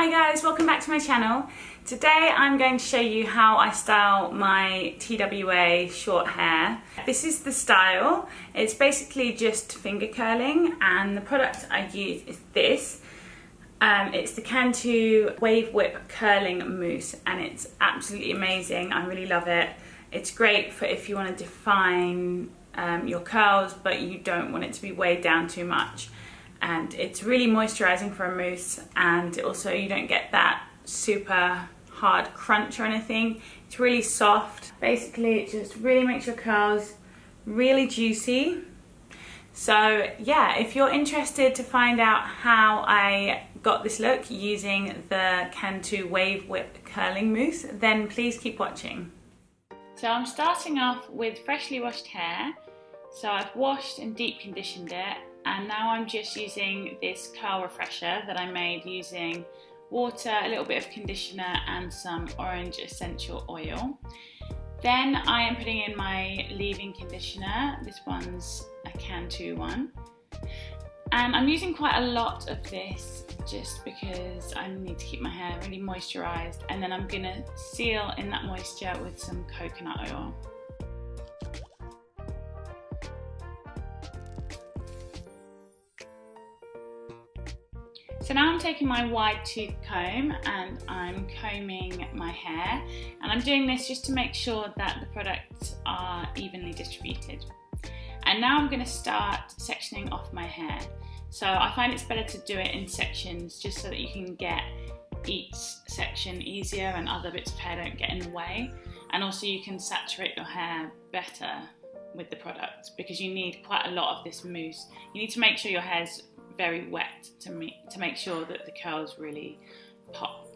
Hi guys, welcome back to my channel. Today I'm going to show you how I style my TWA short hair. This is the style. It's basically just finger curling, and the product I use is this. It's the Cantu Wave Whip Curling Mousse, and it's absolutely amazing. I really love it. It's great for if you want to define your curls but you don't want it to be weighed down too much. And it's really moisturizing for a mousse, and also you don't get that super hard crunch or anything. It's really soft. Basically it just really makes your curls really juicy. So yeah, if you're interested to find out how I got this look using the Cantu Wave Whip Curling Mousse, then please keep watching. So I'm starting off with freshly washed hair. So I've washed and deep conditioned it, and now I'm just using this curl refresher that I made using water, a little bit of conditioner and some orange essential oil. Then I am putting in my leave-in conditioner. This one's a Cantu one. And I'm using quite a lot of this just because I need to keep my hair really moisturised, and then I'm gonna seal in that moisture with some coconut oil. So now I'm taking my wide tooth comb and I'm combing my hair, and I'm doing this just to make sure that the products are evenly distributed. And now I'm going to start sectioning off my hair. So I find it's better to do it in sections just so that you can get each section easier and other bits of hair don't get in the way. And also you can saturate your hair better with the product because you need quite a lot of this mousse. You need to make sure your hair's very wet to make sure that the curls really pop.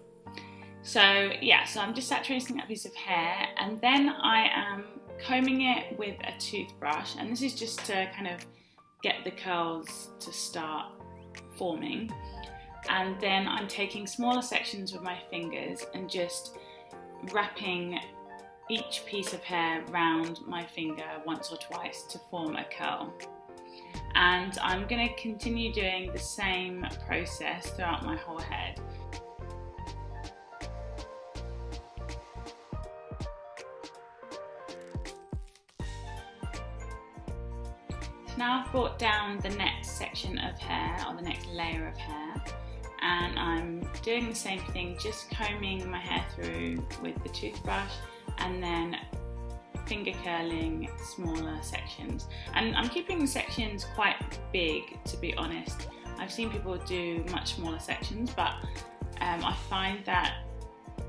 So yeah, so I'm just saturating that piece of hair, and then I am combing it with a toothbrush, and this is just to kind of get the curls to start forming. And then I'm taking smaller sections with my fingers and just wrapping each piece of hair round my finger once or twice to form a curl. And I'm going to continue doing the same process throughout my whole head. So now I've brought down the next section of hair, or the next layer of hair, and I'm doing the same thing, just combing my hair through with the toothbrush and then finger curling smaller sections. And I'm keeping the sections quite big, to be honest. I've seen people do much smaller sections, but I find that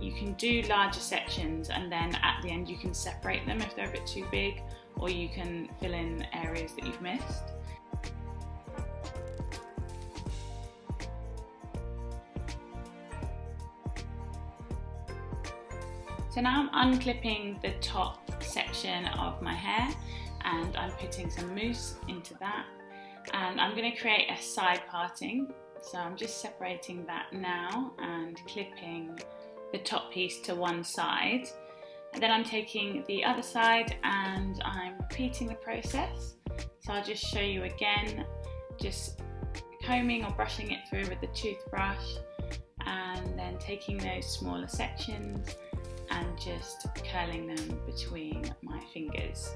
you can do larger sections and then at the end you can separate them if they're a bit too big, or you can fill in areas that you've missed. So now I'm unclipping the top section of my hair, and I'm putting some mousse into that, and I'm going to create a side parting. So I'm just separating that now and clipping the top piece to one side, and then I'm taking the other side and I'm repeating the process. So I'll just show you again, just combing or brushing it through with the toothbrush, and then taking those smaller sections and just curling them between my fingers.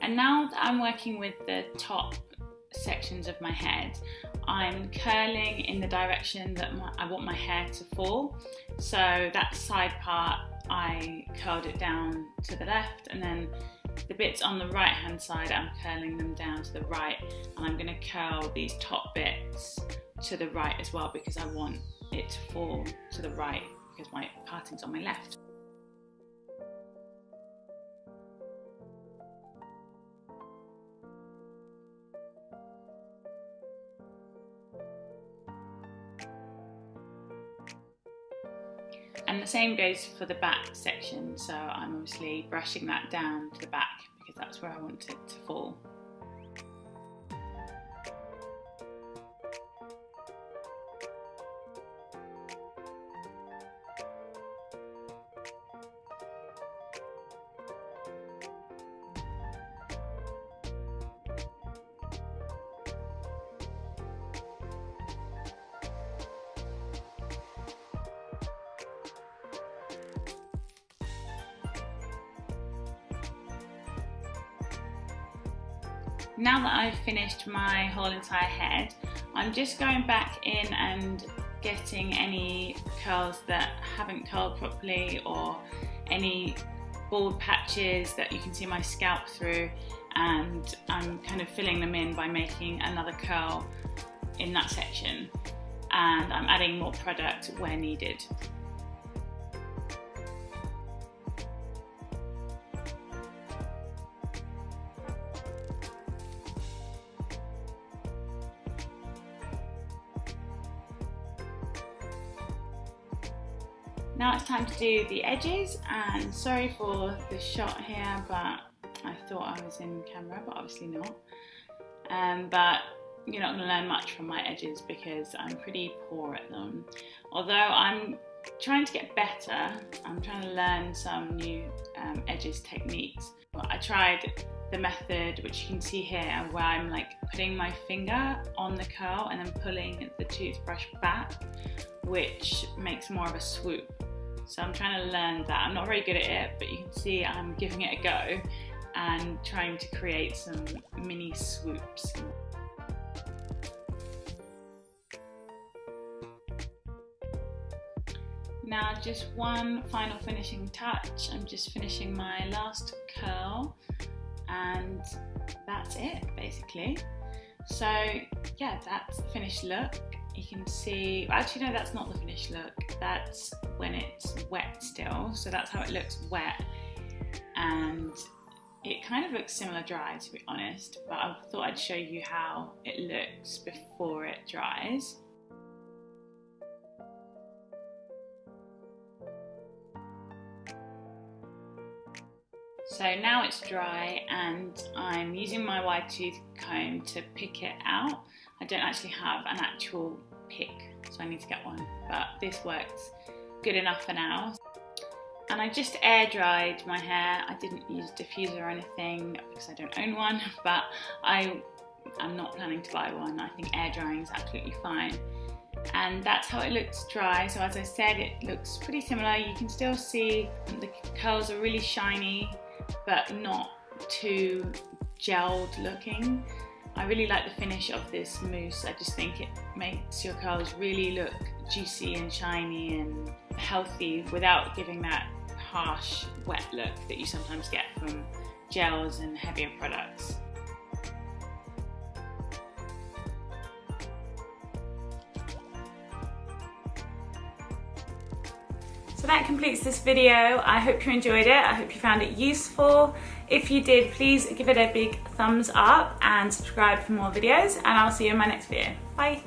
And now that I'm working with the top sections of my head, I'm curling in the direction that I want my hair to fall. So that side part, I curled it down to the left, and then the bits on the right hand side, I'm curling them down to the right, and I'm going to curl these top bits to the right as well because I want it to fall to the right because my parting's on my left. And the same goes for the back section, so I'm obviously brushing that down to the back because that's where I want it to fall. Now that I've finished my whole entire head, I'm just going back in and getting any curls that haven't curled properly or any bald patches that you can see my scalp through, and I'm kind of filling them in by making another curl in that section, and I'm adding more product where needed. Now it's time to do the edges, and sorry for the shot here, but I thought I was in camera, but obviously not. But you're not going to learn much from my edges because I'm pretty poor at them. Although I'm trying to get better, I'm trying to learn some new edges techniques. I tried the method which you can see here, where I'm like putting my finger on the curl and then pulling the toothbrush back, which makes more of a swoop. So I'm trying to learn that. I'm not very good at it, but you can see I'm giving it a go and trying to create some mini swoops. Now just one final finishing touch. I'm just finishing my last curl, and that's it basically. So yeah, that's the finished look. You can see, actually no, that's not the finished look, that's when it's wet still, so that's how it looks wet, and it kind of looks similar dry, to be honest, but I thought I'd show you how it looks before it dries. So now it's dry, and I'm using my wide tooth comb to pick it out. I don't actually have an actual pick, so I need to get one, but this works good enough for now. And I just air dried my hair. I didn't use diffuser or anything because I don't own one, but I'm not planning to buy one. I think air drying is absolutely fine. And that's how it looks dry. So as I said, it looks pretty similar. You can still see the curls are really shiny, but not too gelled looking. I really like the finish of this mousse. I just think it makes your curls really look juicy and shiny and healthy without giving that harsh wet look that you sometimes get from gels and heavier products. So that completes this video. I hope you enjoyed it. I hope you found it useful. If you did, please give it a big thumbs up and subscribe for more videos, and I'll see you in my next video. Bye.